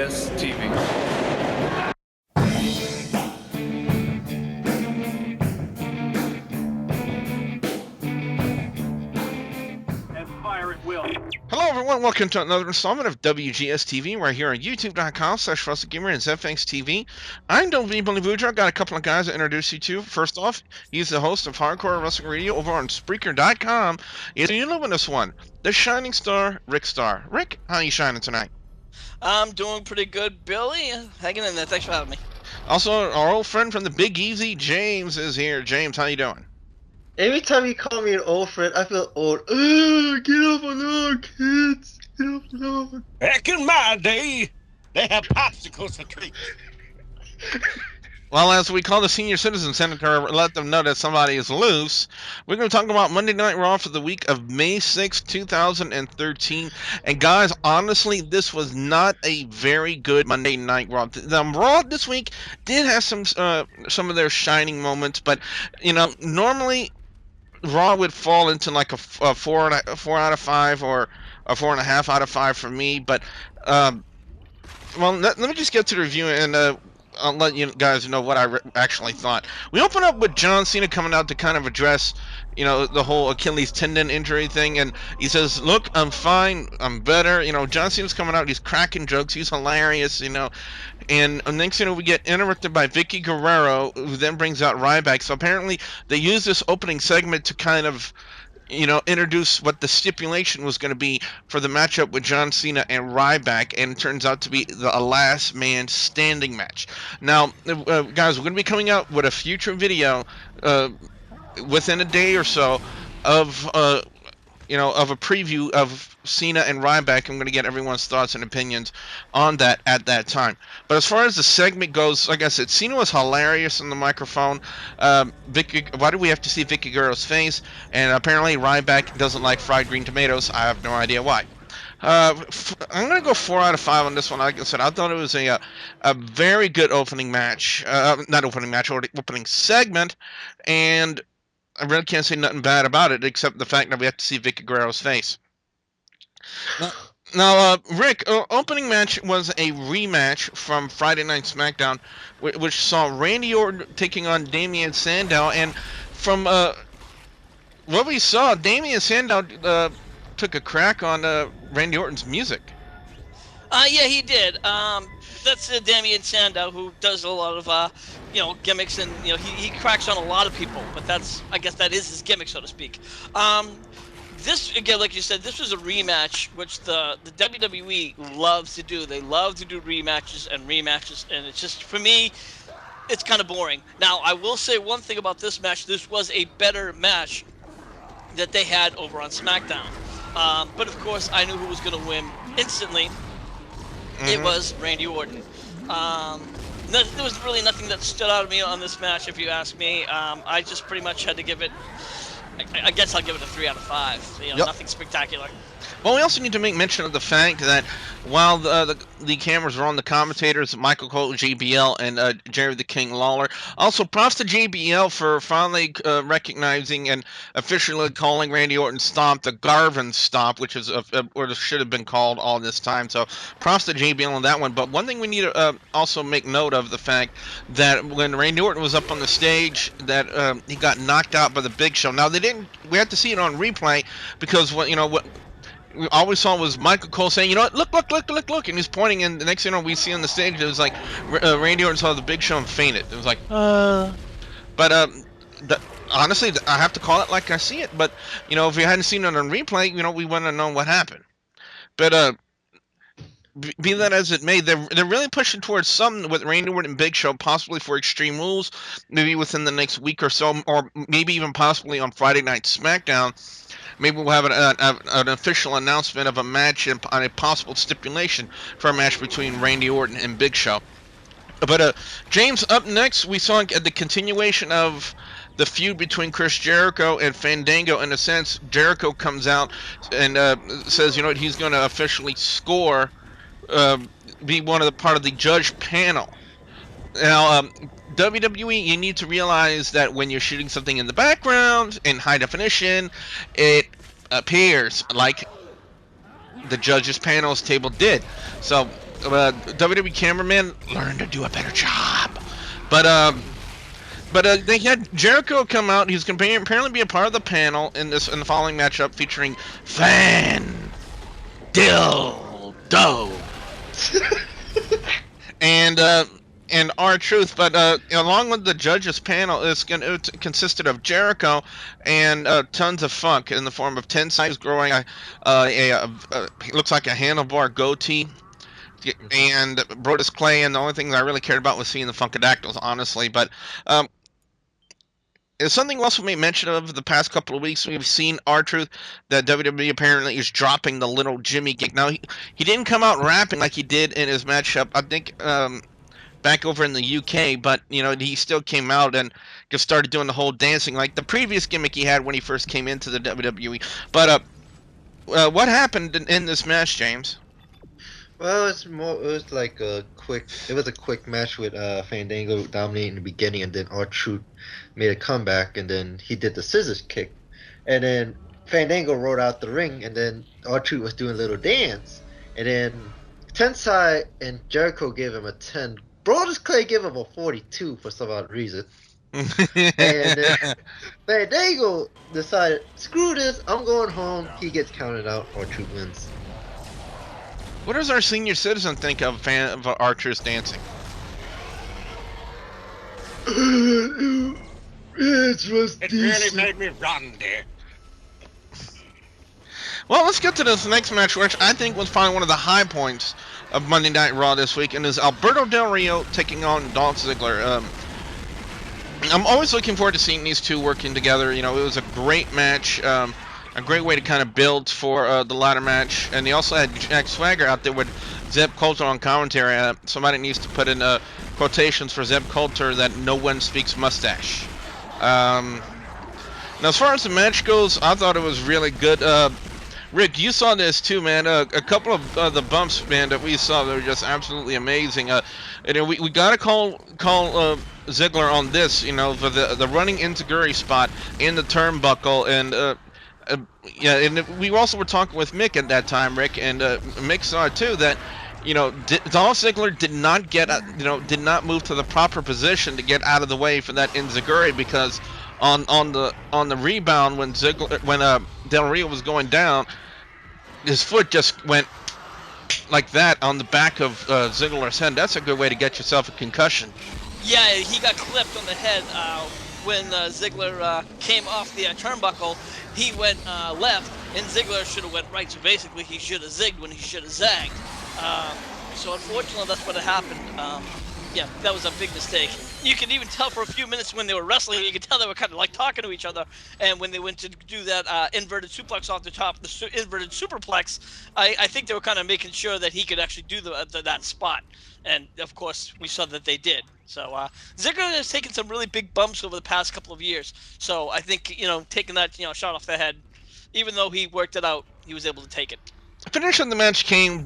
WGS-TV. Hello everyone, welcome to another installment of WGS-TV. We're here on youtube.com/FrostedGamer and ZFXTV. I'm WB Buja. I've got a couple of guys to introduce you to. First off, he's the host of Hardcore Wrestling Radio over on Spreaker.com. You know this one, the Shining Star, Rick Star. Rick, how are you shining tonight? I'm doing pretty good, Billy. Hanging in there. Thanks for having me. Also, our old friend from the Big Easy, James, is here. James, how you doing? Every time you call me an old friend, I feel old. Get off my lawn, kids. Get off the lawn. Back in my day, they had popsicles for treats. Well, as we call the senior citizen center, let them know that somebody is loose. We're going to talk about Monday Night Raw for the week of May 6, 2013. And guys, honestly, this was not a very good Monday Night Raw. The Raw this week did have some of their shining moments, but you know, normally Raw would fall into like a 4 out of 5 or a 4.5 out of 5 for me. But well, let me just get to the review and I'll let you guys know what I actually thought. We open up with John Cena coming out to kind of address, you know, the whole Achilles tendon injury thing, and he says, "Look, I'm fine, I'm better." You know, John Cena's coming out, he's cracking jokes, he's hilarious, you know. And next, you know, we get interrupted by Vicky Guerrero, who then brings out Ryback. So apparently, they use this opening segment to kind of, you know, introduce what the stipulation was going to be for the matchup with John Cena and Ryback, and it turns out to be a last man standing match. Now, guys, we're going to be coming out with a future video within a day or so of you know, of a preview of Cena and Ryback. I'm going to get everyone's thoughts and opinions on that at that time. But as far as the segment goes, like I said, Cena was hilarious on the microphone. Why do we have to see Vicky Guerrero's face? And apparently Ryback doesn't like fried green tomatoes. I have no idea why. I'm going to go 4 out of 5 on this one. Like I said, I thought it was a very good opening match. Not opening match, opening segment. And I really can't say nothing bad about it, except the fact that we have to see Vicky Guerrero's face. Now, Rick, opening match was a rematch from Friday Night SmackDown, which saw Randy Orton taking on Damien Sandow, and from what we saw, Damien Sandow took a crack on Randy Orton's music. Yeah, he did. That's Damien Sandow, who does a lot of, you know, gimmicks, and you know, he cracks on a lot of people. But I guess that is his gimmick, so to speak. This, again, like you said, this was a rematch, which the WWE loves to do. They love to do rematches, and it's just, for me, it's kind of boring. Now, I will say one thing about this match: this was a better match that they had over on SmackDown. But of course, I knew who was going to win instantly. It was Randy Orton. There was really nothing that stood out to me on this match, if you ask me. I just pretty much had to give it, I guess I'll give it a 3 out of 5. You know, nothing spectacular. Well, we also need to make mention of the fact that while the cameras were on the commentators, Michael Cole, JBL, and Jerry the King Lawler. Also, props to JBL for finally recognizing and officially calling Randy Orton's stomp the Garvin stomp, which is or should have been called all this time. So, props to JBL on that one. But one thing we need to also make note of the fact that when Randy Orton was up on the stage, that he got knocked out by the Big Show. Now they didn't. We had to see it on replay because what we always saw was Michael Cole saying, you know what, look, and he's pointing, and the next thing you know, we see on the stage, it was like Randy Orton saw the Big Show and fainted. It was like, But honestly, I have to call it like I see it. But you know, if we hadn't seen it on replay, you know, we wouldn't have known what happened. But be that as it may, they're really pushing towards something with Randy Orton and Big Show, possibly for Extreme Rules, maybe within the next week or so, or maybe even possibly on Friday Night SmackDown. Maybe we'll have an official announcement of a match and on a possible stipulation for a match between Randy Orton and Big Show. But James, up next, we saw the continuation of the feud between Chris Jericho and Fandango. In a sense, Jericho comes out and says, you know what, he's going to officially score, be one of the part of the judge panel. Now, WWE, you need to realize that when you're shooting something in the background in high definition, it appears like the judges panel's table did. So WWE cameraman, learn to do a better job. But they had Jericho come out. He's going to apparently be a part of the panel in the following matchup featuring Fan Dildo and R-Truth. But along with the judges panel, it's consisted of Jericho and tons of funk in the form of 10 sides growing looks like a handlebar goatee. And Brodus Clay, and the only thing I really cared about was seeing the Funkadactyls, honestly. But it's something else we made mention of the past couple of weeks. We've seen R-Truth that WWE apparently is dropping the little Jimmy gig. Now, he didn't come out rapping like he did in his matchup, I think, back over in the UK, but, he still came out and just started doing the whole dancing like the previous gimmick he had when he first came into the WWE. But what happened in this match, James? Well, it was like a quick match with Fandango dominating in the beginning, and then R-Truth made a comeback, and then he did the scissors kick, and then Fandango rolled out the ring, and then R-Truth was doing a little dance, and then Tensai and Jericho gave him a 10. Brodus Clay gave him a 42 for some odd reason. And then Fandango decided, screw this, I'm going home. He gets counted out, R-Truth wins. What does our senior citizen think of R-Truth's dancing? It was It decent. really made me run, dear. Well, let's get to this next match, which I think was probably one of the high points of Monday Night Raw this week, and is Alberto Del Rio taking on Dolph Ziggler. I'm always looking forward to seeing these two working together. It was a great match. A great way to kind of build for the ladder match, and they also had Jack Swagger out there with Zeb Coulter on commentary. Somebody needs to put in quotations for Zeb Coulter that no one speaks mustache. Now, as far as the match goes, I thought it was really good. Rick, you saw this too, man. A couple of the bumps, man, that we saw, they were just absolutely amazing. We gotta call Ziggler on this, for the running enziguri spot in the turnbuckle, and yeah, and we also were talking with Mick at that time, Rick, and Mick saw it too, that Dolph Ziggler did not move to the proper position to get out of the way for that enziguri, because on the rebound when Del Rio was going down, his foot just went like that on the back of Ziggler's head. That's a good way to get yourself a concussion. Yeah, he got clipped on the head when Ziggler came off the turnbuckle. He went left, and Ziggler should have went right. So basically, he should have zigged when he should have zagged. So unfortunately, that's what happened. Yeah, that was a big mistake. You can even tell for a few minutes when they were wrestling, you could tell they were kind of like talking to each other. And when they went to do that inverted suplex off the top, the inverted superplex, I think they were kind of making sure that he could actually do that spot. And of course, we saw that they did. So Ziggler has taken some really big bumps over the past couple of years. So I think taking that shot off the head, even though he worked it out, he was able to take it. Finishing the match came.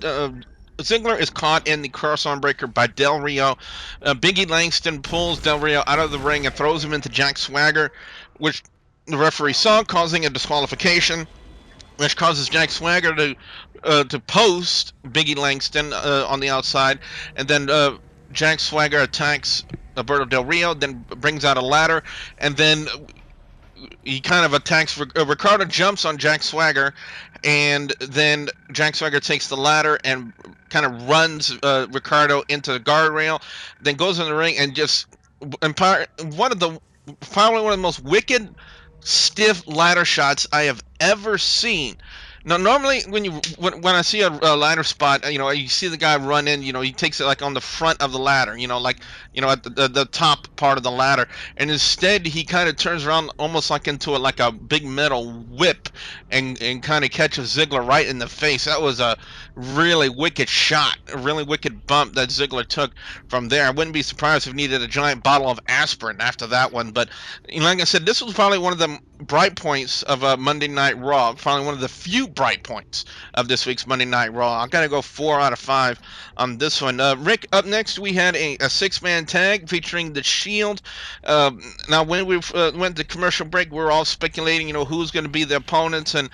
Ziggler is caught in the cross-arm breaker by Del Rio. Biggie Langston pulls Del Rio out of the ring and throws him into Jack Swagger, which the referee saw, causing a disqualification, which causes Jack Swagger to post Biggie Langston on the outside, and then Jack Swagger attacks Alberto Del Rio, then brings out a ladder, and then he kind of attacks. Ricardo jumps on Jack Swagger, and then Jack Swagger takes the ladder and kind of runs Ricardo into the guardrail, then goes in the ring and just probably one of the most wicked, stiff ladder shots I have ever seen. Now, normally when I see a ladder spot, you see the guy run in, he takes it like on the front of the ladder, at the top part of the ladder, and instead he kind of turns around almost like into like a big metal whip, and kind of catches Ziggler right in the face. That was a really wicked shot, a really wicked bump that Ziggler took from there. I wouldn't be surprised if he needed a giant bottle of aspirin after that one. But like I said, this was probably one of the bright points of Monday Night Raw. Probably one of the few bright points of this week's Monday Night Raw. I'm gonna go 4 out of 5 on this one. Rick, up next we had a 6-man tag featuring the Shield. Now when we went to commercial break, we were all speculating, who's going to be the opponents, and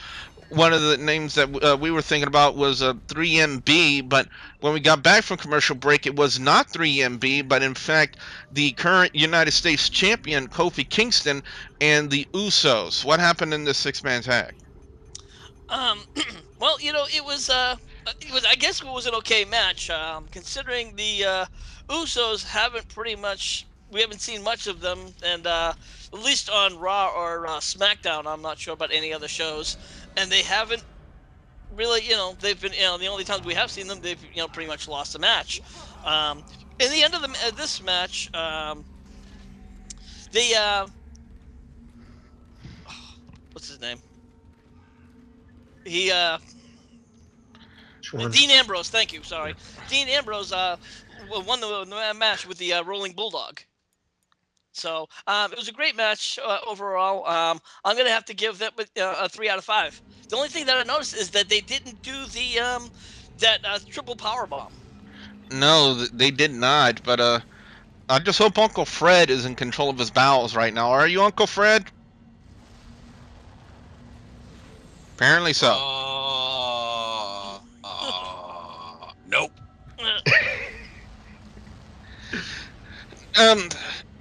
one of the names that we were thinking about was 3MB, but when we got back from commercial break, it was not 3MB, but in fact the current United States champion Kofi Kingston and the Usos. What happened in this six-man tag? Um, well, I guess it was an okay match. Considering the Usos we haven't seen much of them, and at least on Raw or SmackDown, I'm not sure about any other shows, and they haven't really, they've been, the only times we have seen them, they've, pretty much lost the match. In the end of this match, the what's his name? He Schwan. Dean Ambrose, thank you. Sorry, Dean Ambrose won the match with the Rolling Bulldog. So it was a great match overall. I'm gonna have to give that a 3 out of 5. The only thing that I noticed is that they didn't do the that triple power bomb. No, they did not. But I just hope Uncle Fred is in control of his bowels right now. Are you, Uncle Fred? Apparently so. Nope.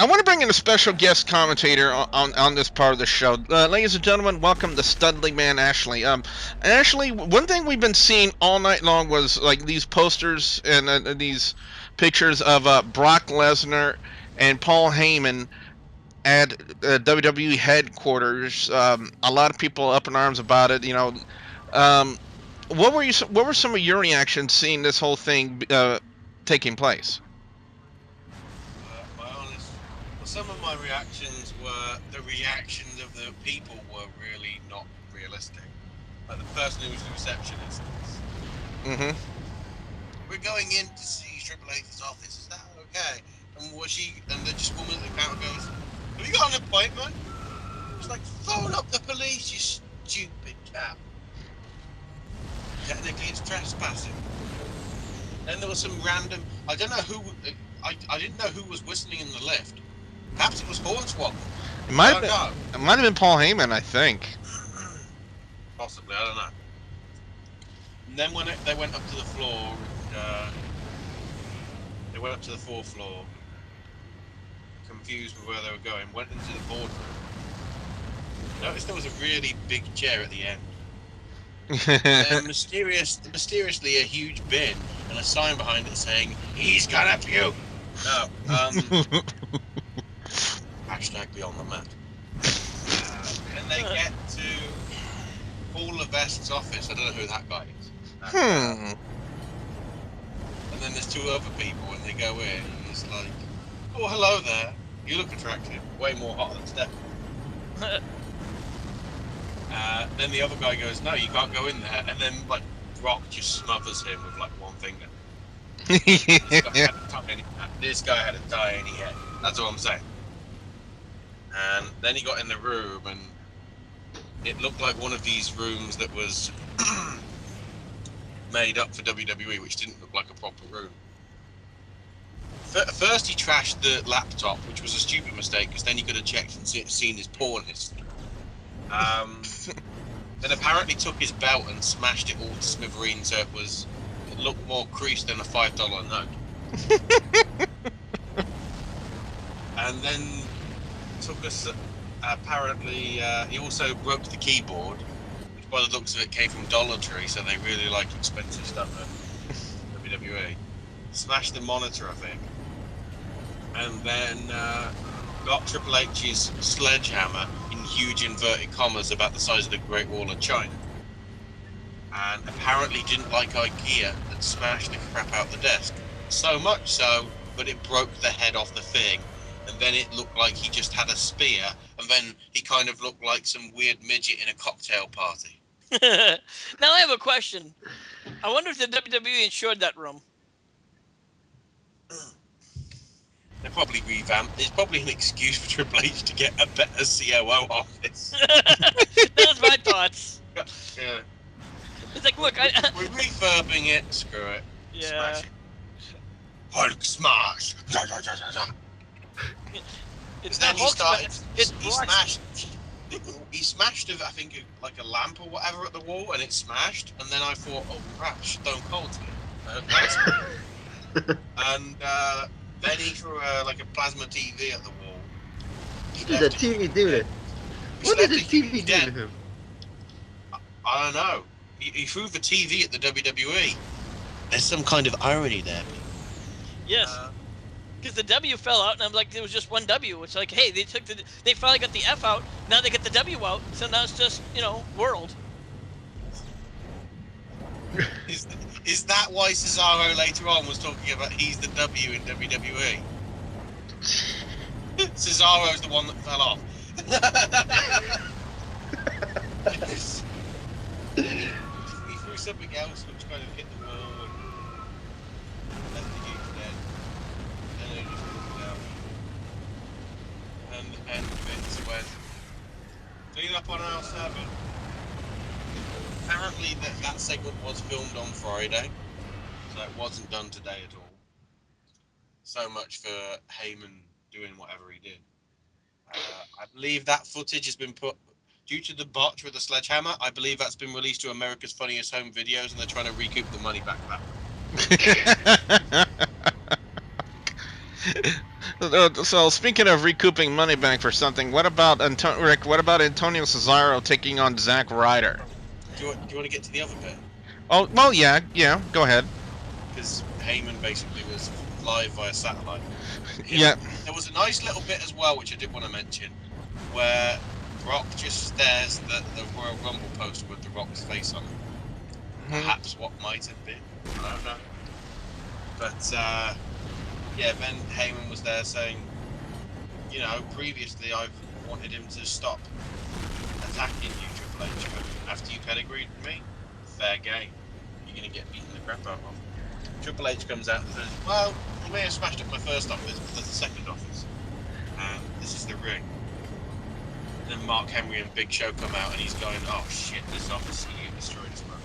I want to bring in a special guest commentator on this part of the show. Ladies and gentlemen, welcome to Studley Man Ashley. Ashley, one thing we've been seeing all night long was like these posters and these pictures of Brock Lesnar and Paul Heyman at WWE headquarters. A lot of people up in arms about it. Um, what were some of your reactions seeing this whole thing taking place? Some of my reactions were the reactions of the people were really not realistic. Like the person who was the receptionist. Mm-hmm. We're going in to see Triple H's office. Is that okay? And the just woman at the counter goes, "Have you got an appointment?" It's like, phone up the police, you stupid cow. Technically, it's trespassing. Then there was some random. I don't know who. I didn't know who was whistling in the lift. Perhaps it was Hornswoggle. It might have been Paul Heyman, I think. Possibly, I don't know. And then when they went up to the floor, they went up to the 4th floor, confused with where they were going, went into the boardroom. Noticed there was a really big chair at the end. And mysteriously a huge bin and a sign behind it saying, "He's gonna puke." No, hashtag beyond the mat. And they get to Paul Levesque's office. I don't know who that guy is. And then there's 2 other people, and they go in, and it's like, "Oh, hello there. You look attractive. Way more hot than Steph." Then the other guy goes, "No, you can't go in there." And then, like, Brock just smothers him with, like, one finger. This guy had a tiny head. That's all I'm saying. And then he got in the room, and it looked like one of these rooms that was made up for WWE, which didn't look like a proper room. First, he trashed the laptop, which was a stupid mistake, because then he could have checked and seen his porn history. Then apparently took his belt and smashed it all to smithereens, so it looked more creased than a $5 note. And then took us. Apparently, he also broke the keyboard, which by the looks of it came from Dollar Tree, so they really like expensive stuff at WWE. Smashed the monitor, I think, and then got Triple H's sledgehammer in huge inverted commas about the size of the Great Wall of China, and apparently didn't like IKEA and smashed the crap out the desk. So much so, but it broke the head off the thing, and then it looked like he just had a spear, and then he kind of looked like some weird midget in a cocktail party. Now I have a question. I wonder if the WWE insured that room. They probably revamped. It's probably an excuse for Triple H to get a better COO office. That's my thoughts. Yeah. It's like, look, we're refurbing it. Screw it. Yeah. Smash it. Hulk smash. It's Then not he Hulk started. smash. It's He Brock. smashed. he smashed, I think, like a lamp or whatever at the wall, and it smashed. And then I thought, oh crap, Stone Cold's here. That's and then he threw like a plasma TV at the wall. What did the TV do to him? What did the TV do to him? I don't know. He threw the TV at the WWE. There's some kind of irony there. Yes. Because the W fell out, and I'm like, there was just one W. It's like, hey, they finally got the F out. Now they get the W out, so now it's just, world. Is that why Cesaro later on was talking about he's the W in WWE? Cesaro's the one that fell off. He threw something else which kind of hit the wall and left the huge dead. And then he just pulled it out. And the end of it went clean up on our server. Apparently that segment was filmed on Friday, so it wasn't done today at all. So much for Heyman doing whatever he did. I believe that footage has been put, due to the botch with the sledgehammer, I believe that's been released to America's Funniest Home Videos, and they're trying to recoup the money back that way. So speaking of recouping money back for something, what about Rick? What about Antonio Cesaro taking on Zack Ryder? Do you want to get to the other bit? Oh well, yeah. Go ahead. Because Heyman basically was live via satellite. Yeah. There was a nice little bit as well, which I did want to mention, where Rock just stares at the Royal Rumble poster with the Rock's face on it. Perhaps what might have been. I don't know. But yeah, then Heyman was there saying, previously I've wanted him to stop attacking you, Triple H, but after you pedigreed me, fair game. You're going to get beaten the crap out of. Triple H comes out and says, well, you may have smashed up my first office, but there's a second office. And this is the ring. And then Mark Henry and Big Show come out and he's going, oh shit, this office is going to get destroyed tomorrow.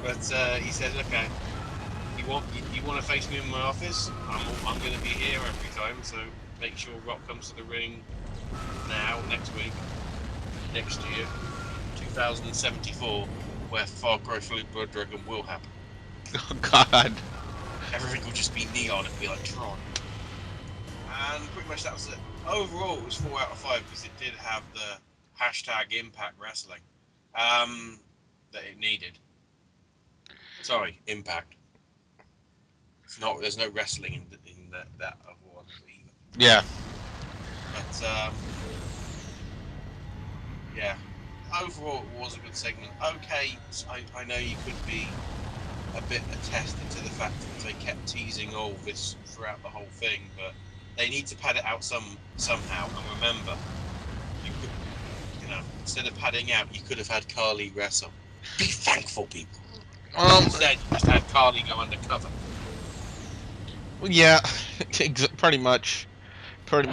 But he says, okay, you want to face me in my office? I'm going to be here every time, so make sure Rock comes to the ring now, next week, next year, 2074, where Far Cry 3 Blood Dragon will happen. Oh God. Everything will just be neon and be like Tron. And pretty much that was it. Overall, it was 4 out of 5 because it did have the hashtag Impact Wrestling that it needed. Sorry, Impact. There's no wrestling in that other one either. Yeah. But yeah. Overall, it was a good segment. Okay, I know you could be a bit attested to the fact that they kept teasing all this throughout the whole thing, but they need to pad it out somehow. And remember, you could, instead of padding out, you could have had Carly wrestle. Be thankful, people. Instead, you just had Carly go undercover. Yeah, pretty much. But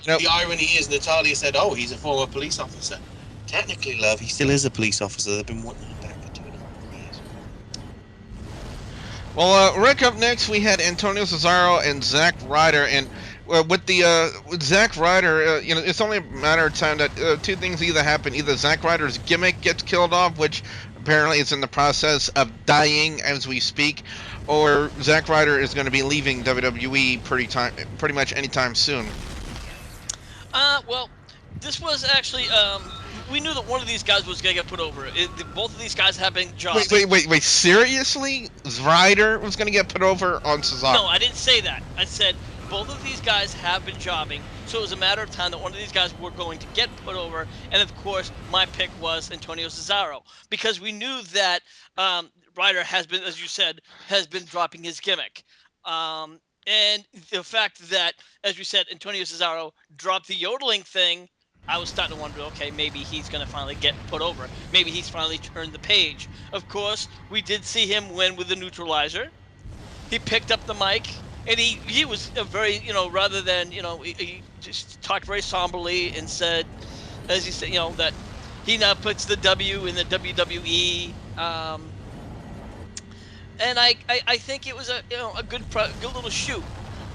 The irony is, Natalia said, "Oh, he's a former police officer." Technically, love, he still is a police officer. They've been wanting him back for 2.5 years. Well, Rick, up next we had Antonio Cesaro and Zack Ryder, and with Zack Ryder, it's only a matter of time that two things either happen: either Zack Ryder's gimmick gets killed off, which apparently is in the process of dying as we speak, or Zack Ryder is going to be leaving WWE pretty much anytime soon. Well, this was actually, we knew that one of these guys was going to get put over. Both of these guys have been jobbing. Wait, seriously? Ryder was going to get put over on Cesaro? No, I didn't say that. I said both of these guys have been jobbing, so it was a matter of time that one of these guys were going to get put over, and of course, my pick was Antonio Cesaro, because we knew that Ryder has been, as you said, has been dropping his gimmick. And the fact that, as we said, Antonio Cesaro dropped the yodeling thing, I was starting to wonder, okay, maybe he's going to finally get put over. Maybe he's finally turned the page. Of course, we did see him win with the neutralizer. He picked up the mic, and he was a very, rather than, he just talked very somberly and said, as he said, that he now puts the W in the WWE. And I think it was a good little shoot.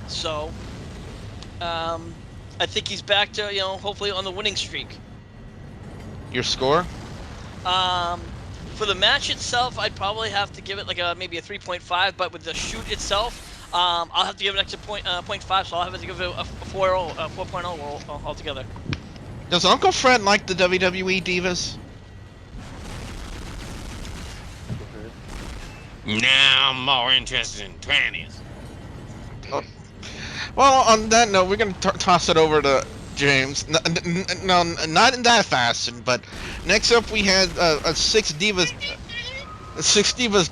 So I think he's back to, hopefully on the winning streak. Your score? For the match itself, I'd probably have to give it like maybe a 3.5, but with the shoot itself, I'll have to give it an extra 0.5, so I'll have to give it a 4.0 altogether. Does Uncle Fred like the WWE Divas? Now I'm more interested in trannies. Well, on that note, we're going to toss it over to James. No, not in that fashion, but next up we had a Six Divas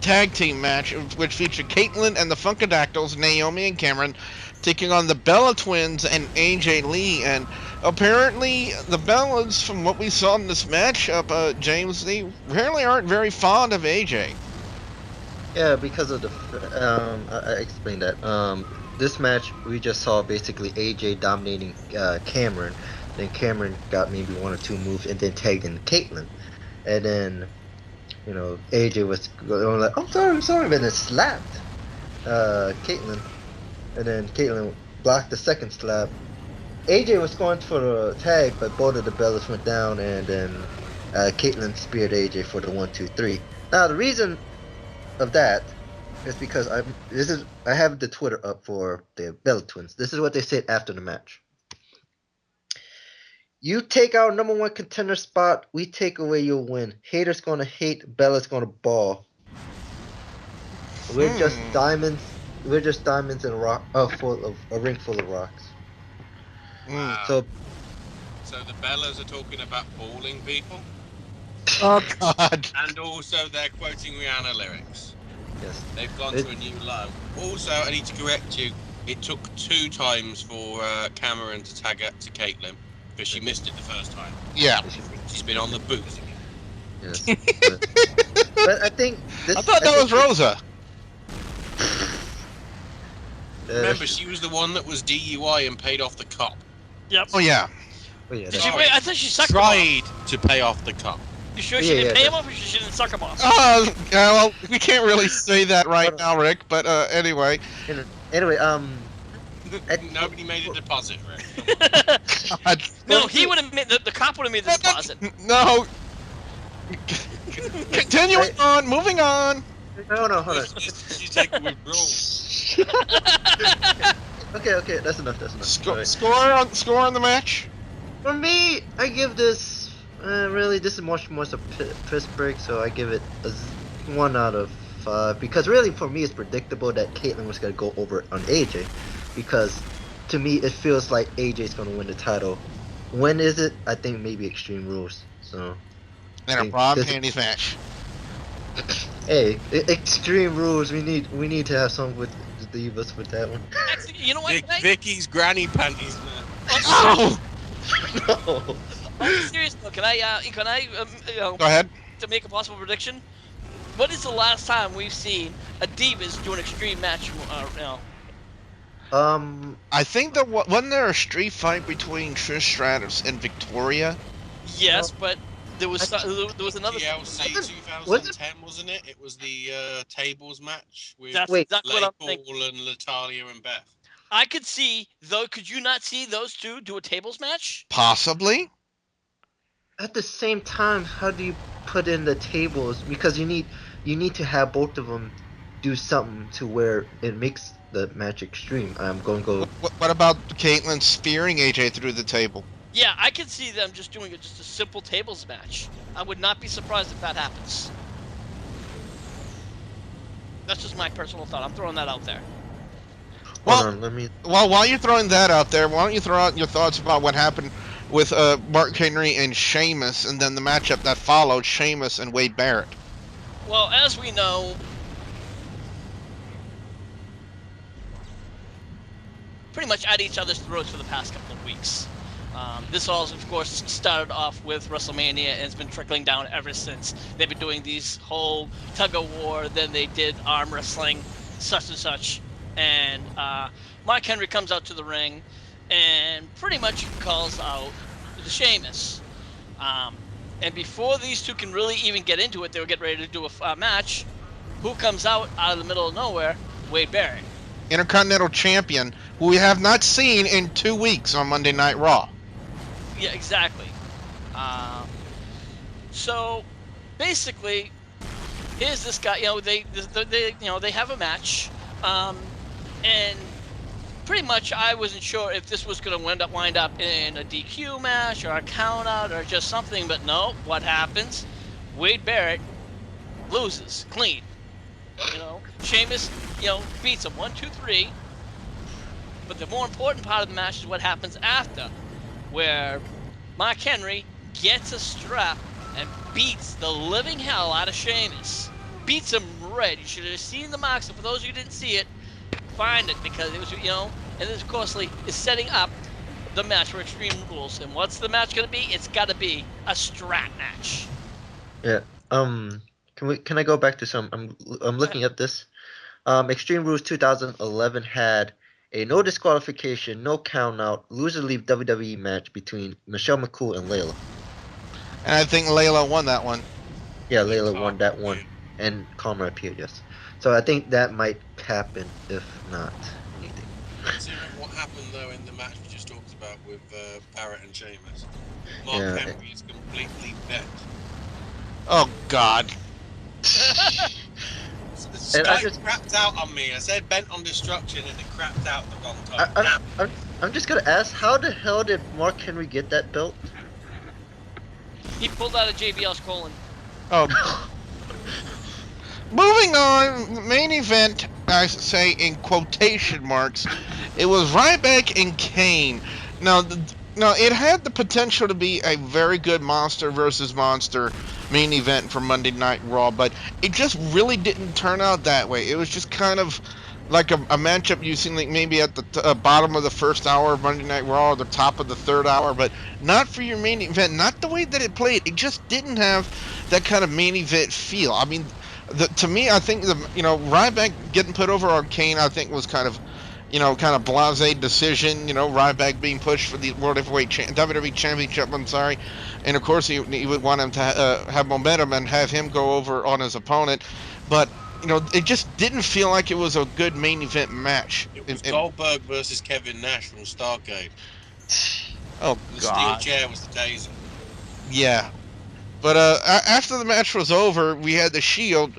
tag team match, which featured Caitlyn and the Funkadactyls, Naomi and Cameron, taking on the Bella Twins and AJ Lee. And apparently, the Bellas, from what we saw in this matchup, James, they apparently aren't very fond of AJ. Yeah, because of the I explained that. This match we just saw basically AJ dominating Cameron. Then Cameron got maybe one or two moves and then tagged in Caitlyn. And then, AJ was going like, I'm sorry, but then slapped Caitlyn. And then Caitlyn blocked the second slap. AJ was going for the tag, but both of the Bellas went down, and then Caitlyn speared AJ for the 1-2-3. Now the reason of that is because I have the Twitter up for the Bella Twins. This is what they said after the match. You take our number one contender spot, we take away your win. Haters gonna hate, Bella's gonna ball. We're just diamonds. We're just diamonds in a rock, full of a ring full of rocks. Wow. So the Bellas are talking about balling people, Oh, God. and also they're quoting Rihanna lyrics. yes, They've gone to a new low. Also, I need to correct you. It took 2 times for Cameron to tag it to Caitlyn, because she missed it the first time. Yeah. She's been on the booze again. yes. But I think this. I thought that was Rosa. Remember, she was the one that was DUI and paid off the cop. Yep. Oh, yeah. Oh, yeah, Did that's- she? Wait, I thought she sucked him off. Tried to pay off the cop. You sure Yeah, she didn't yeah, pay him that- off, or she didn't suck him off? Yeah, well, we can't really say that right now, Rick, but anyway. Anyway, Nobody made a deposit, Rick. No, he would have made the cop would have made the deposit. No. Continuing on, moving on. no, hold on. She's taking withdrawal. Okay, that's enough. Alright. Score on the match. For me, I give this. Really, this is much more a piss break, so I give it a 1 out of 5. Because really, for me, it's predictable that Caitlyn was gonna go over on AJ. Because to me, it feels like AJ's gonna win the title. When is it? I think maybe Extreme Rules. So. And a bra and panties match. Hey, Extreme Rules. We need to have something with the Divas with that one. Actually, you know what? Vicky's granny panties, man. Oh! No. On a serious note, can I Go ahead. to make a possible prediction? What is the last time we've seen a Divas do an extreme match? I think that wasn't there a street fight between Trish Stratus and Victoria? Yes, but there was another. TLC 2010, wasn't it? It was the tables match with That's Wait, exactly what I'm thinking. Paul and Latalia and Beth. I could see though. Could you not see those two do a tables match? Possibly. At the same time, how do you put in the tables? Because you need to have both of them do something to where it makes the match extreme. I'm going to go. What about Caitlyn spearing AJ through the table? Yeah, I could see them just doing just a simple tables match. I would not be surprised if that happens. That's just my personal thought. I'm throwing that out there. Well, Hold on, let me. Well, while you're throwing that out there, why don't you throw out your thoughts about what happened with Mark Henry and Sheamus, and then the matchup that followed, Sheamus and Wade Barrett? Well, as we know, pretty much at each other's throats for the past couple of weeks. This all, of course, started off with WrestleMania and it's been trickling down ever since. They've been doing these whole tug-of-war, then they did arm wrestling, such and such. And Mark Henry comes out to the ring and pretty much calls out the Sheamus. And before these two can really even get into it, they were getting ready to do a match. Who comes out of the middle of nowhere? Wade Barrett. Intercontinental Champion, who we have not seen in 2 weeks on Monday Night Raw. Yeah, exactly. So basically, here's this guy. They have a match, and pretty much I wasn't sure if this was going to wind up in a DQ match or a count out or just something. But no, what happens? Wade Barrett loses clean. Sheamus, beats him 1, 2, 3. But the more important part of the match is what happens after, where Mark Henry gets a strap and beats the living hell out of Sheamus. Beats him red. You should have seen the marks. And for those of you who didn't see it, find it, because it was, and this, of course, is setting up the match for Extreme Rules. And what's the match going to be? It's got to be a strap match. Yeah. Can I go back to some? I'm looking at this. Extreme Rules 2011 had a no disqualification, no count out, loser leave WWE match between Michelle McCool and Layla. And I think Layla won that one. Yeah, Layla won that one, and Karma appeared. Yes. So I think that might happen if not anything. So what happened though in the match we just talked about with Barrett and Sheamus? Mark Henry is completely bent. Oh God. Sky crapped out on me. I said bent on destruction and it crapped out the wrong time. I'm just gonna ask, how the hell did Mark Henry get that belt? He pulled out a JBL's colon. Oh. Moving on, main event, I say in quotation marks, it was Ryback and Kane. Now, it had the potential to be a very good monster versus monster main event for Monday Night Raw, but it just really didn't turn out that way. It was just kind of like a matchup you've seen, like maybe at the bottom of the first hour of Monday Night Raw or the top of the third hour, but not for your main event. Not the way that it played. It just didn't have that kind of main event feel. I mean, to me, I think Ryback getting put over on Kane, I think was kind of blasé decision. Ryback being pushed for the World Heavyweight WWE Championship. I'm sorry, and of course he would want him to have momentum and have him go over on his opponent, but it just didn't feel like it was a good main event match. It was Goldberg versus Kevin Nash from Starrcade. Oh The God. steel chair was the taser. Yeah, but after the match was over, we had the Shield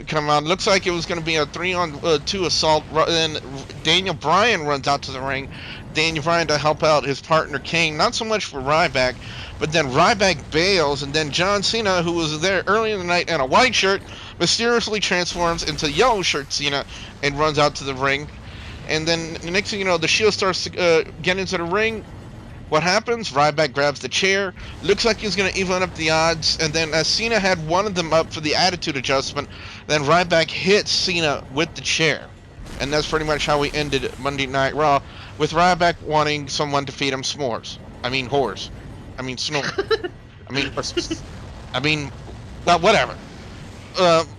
come on. Looks like it was going to be a 3-on-2 assault. Then Daniel Bryan runs out to the ring. Daniel Bryan to help out his partner Kane. Not so much for Ryback, but then Ryback bails, and then John Cena, who was there early in the night in a white shirt, mysteriously transforms into yellow shirt Cena and runs out to the ring. And then the next thing you know, the Shield starts to get into the ring. What happens? Ryback grabs the chair. Looks like he's going to even up the odds. And then as Cena had one of them up for the attitude adjustment, then Ryback hits Cena with the chair. And that's pretty much how we ended Monday Night Raw, with Ryback wanting someone to feed him s'mores. I mean, whores. I mean, snore. Whatever.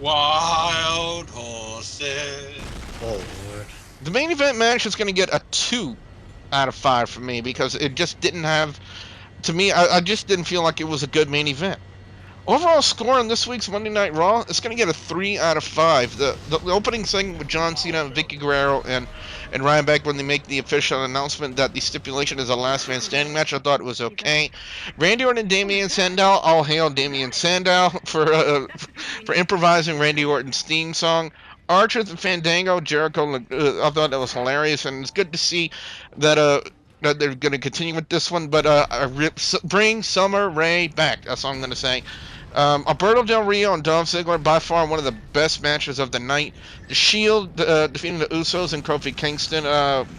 Wild horses. Oh Lord. The main event match is going to get a 2 out of 5 for me, because it just didn't have, to me, I just didn't feel like it was a good main event. Overall score on this week's Monday Night Raw, it's going to get a 3 out of 5. The opening segment with John Cena and Vicky Guerrero and Ryback, when they make the official announcement that the stipulation is a last man standing match, I thought it was okay. Randy Orton and Damien Sandow, all hail Damien Sandow for improvising Randy Orton's theme song. Archer and Fandango, Jericho, I thought that was hilarious, and it's good to see that that they're going to continue with this one, but bring Summer Rae back. That's all I'm going to say. Alberto Del Rio and Dolph Ziggler, by far one of the best matches of the night. The Shield defeating the Usos and Kofi Kingston.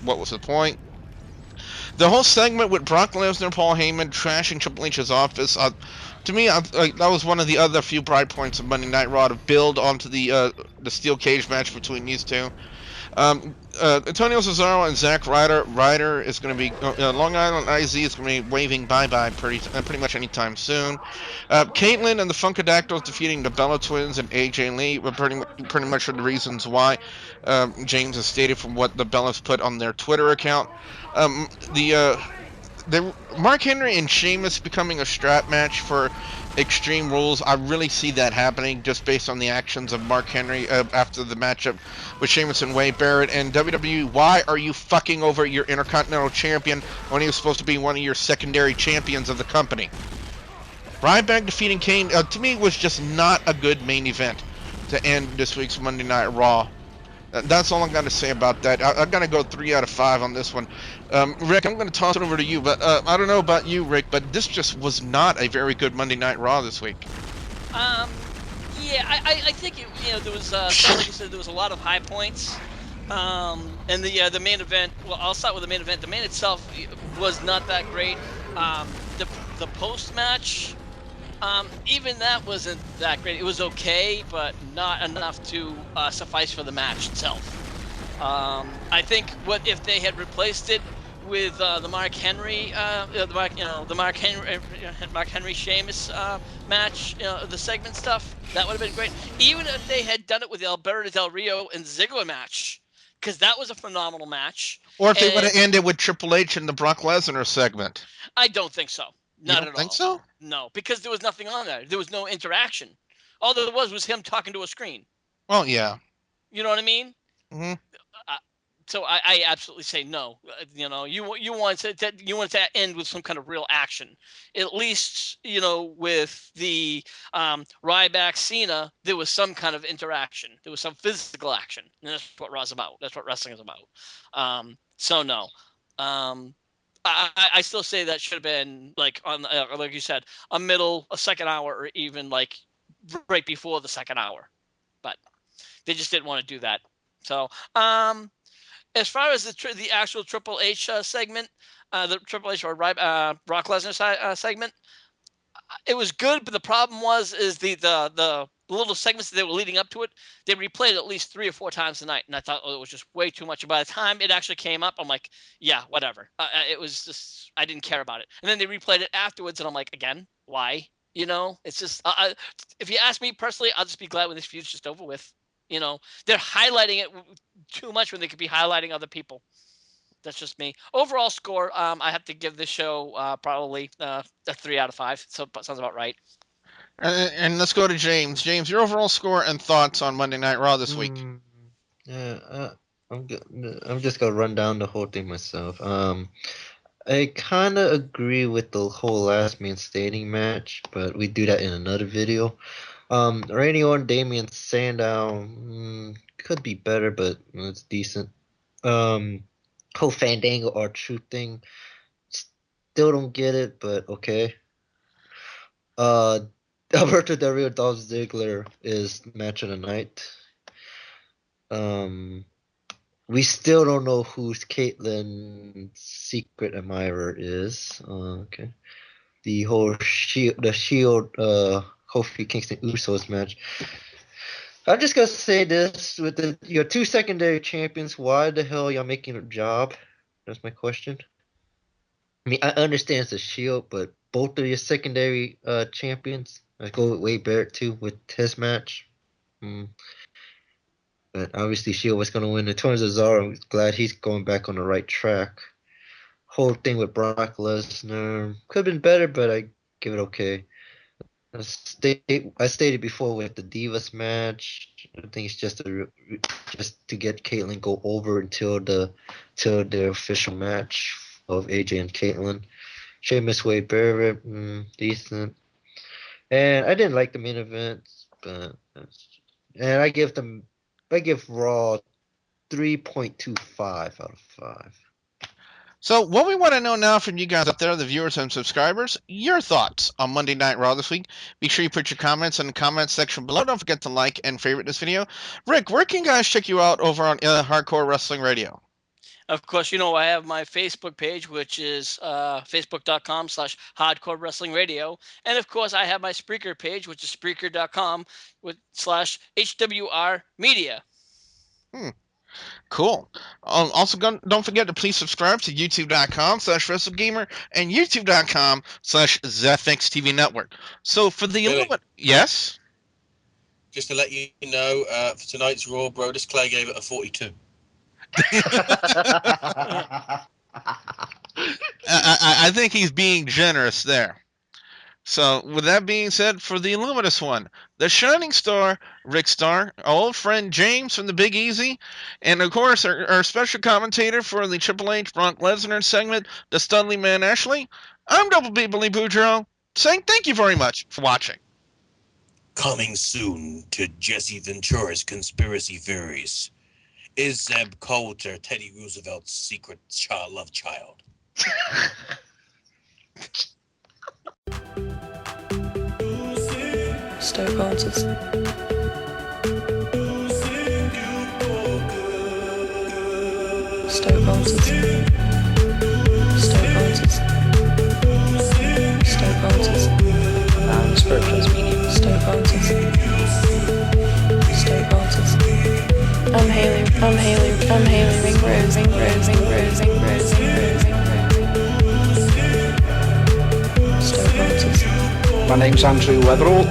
What was the point? The whole segment with Brock Lesnar, Paul Heyman trashing Triple H's office. To me, that was one of the other few bright points of Monday Night Raw, to build onto the steel cage match between these two. Antonio Cesaro and Zack Ryder. Ryder is going to be Long Island IZ is going to be waving bye-bye pretty much anytime soon. Caitlyn and the Funkadactyls defeating the Bella Twins and AJ Lee were pretty much for the reasons why. James has stated from what the Bellas put on their Twitter account. Mark Henry and Sheamus becoming a strap match for Extreme Rules. I really see that happening just based on the actions of Mark Henry after the matchup with Sheamus and Wade Barrett. And WWE, why are you fucking over your Intercontinental Champion when he was supposed to be one of your secondary champions of the company? Ryback defeating Kane, to me, was just not a good main event to end this week's Monday Night Raw. That's all I'm going to say about that. I'm going to go 3 out of 5 on this one. Rick, I'm going to toss it over to you, but I don't know about you, Rick, but this just was not a very good Monday Night Raw this week. Yeah, I think there was like you said, there was a lot of high points. And the main event. Well, I'll start with the main event. The main itself was not that great. The post match. Even that wasn't that great. It was okay, but not enough to suffice for the match itself. I think what if they had replaced it with the Mark Henry, Mark Henry Sheamus match, the segment stuff, that would have been great. Even if they had done it with the Alberto Del Rio and Ziggler match, because that was a phenomenal match. Or if they would have ended with Triple H in the Brock Lesnar segment. I don't think so. You Not don't at think all. so? No, because there was nothing on there. There was no interaction. All there was him talking to a screen. Well, yeah. You know what I mean? Mm-hmm. So I absolutely say no. You want to end with some kind of real action. At least with the Ryback Cena, there was some kind of interaction. There was some physical action, and that's what Raw's about. That's what wrestling is about. So no. I still say that should have been like on like you said, a second hour, or even like right before the second hour, but they just didn't want to do that. So as far as the actual Triple H segment, the Triple H or Brock Lesnar segment, it was good, but the problem is the little segments that they were leading up to it, they replayed it at least 3 or 4 times a night, and I thought, it was just way too much. And by the time it actually came up, I'm like, yeah, whatever. It was just, I didn't care about it. And then they replayed it afterwards, and I'm like, again, why? It's just, if you ask me personally, I'll just be glad when this feud's just over with. They're highlighting it too much when they could be highlighting other people. That's just me. Overall score, I have to give this show probably a 3 out of 5. So sounds about right. And let's go to James. James, your overall score and thoughts on Monday Night Raw this week. Yeah, I'm just gonna run down the whole thing myself. I kind of agree with the whole last man standing match, but we do that in another video. Randy Orton, Damian Sandow could be better, but it's decent. Whole Fandango R-Truth thing, still don't get it, but okay. Alberto Del Rio, Dolph Ziggler is match of the night. We still don't know who Caitlin's secret admirer is. Okay. The whole Shield, Kofi Kingston Usos match. I'm just gonna say this: with your 2 secondary champions, why the hell y'all making a job? That's my question. I mean, I understand it's a Shield, but both of your secondary champions. I go with Wade Barrett too with his match. But obviously Shield was going to win. In terms of Cesaro, I'm glad he's going back on the right track. Whole thing with Brock Lesnar could have been better, but I give it okay. I stated before with the Divas match. I think it's just to get Caitlyn go over until the official match of AJ and Caitlyn. Sheamus, Wade Barrett, decent. And I didn't like the main event, but I give Raw 3.25 out of 5. So what we want to know now from you guys out there, the viewers and subscribers, your thoughts on Monday Night Raw this week. Be sure you put your comments in the comments section below. Don't forget to like and favorite this video. Rick, where can guys check you out over on Hardcore Wrestling Radio? Of course, I have my Facebook page, which is facebook.com/Hardcore Wrestling Radio. And of course, I have my Spreaker page, which is Spreaker.com/HWR Media. Cool. Also, don't forget to please subscribe to youtube.com/WrestleGamer and youtube.com/ZFXTV Network. So for the Billy, yes? just to let you know, for tonight's Raw, Brodus Clay gave it a 42. I think he's being generous there. So, with that being said, for the Illuminous one, the Shining Star, Rick Starr, our old friend James from the Big Easy, and of course, our special commentator for the Triple H Brock Lesnar segment, the Studley Man Ashley. I'm Double B Billy Boudreaux, saying thank you very much for watching. Coming soon to Jesse Ventura's Conspiracy Theories. Is Zeb Coulter Teddy Roosevelt's secret love child? Stoke answers. Stoke answers. Stoke answers. Stoke answers. Spiritual speaking. Stoke answers. Stoke answers. I'm Haley. Ringrose. Stoke answers. My name's Andrew Weatherall.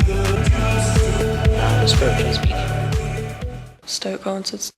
Spiritual speaking. Stoke answers.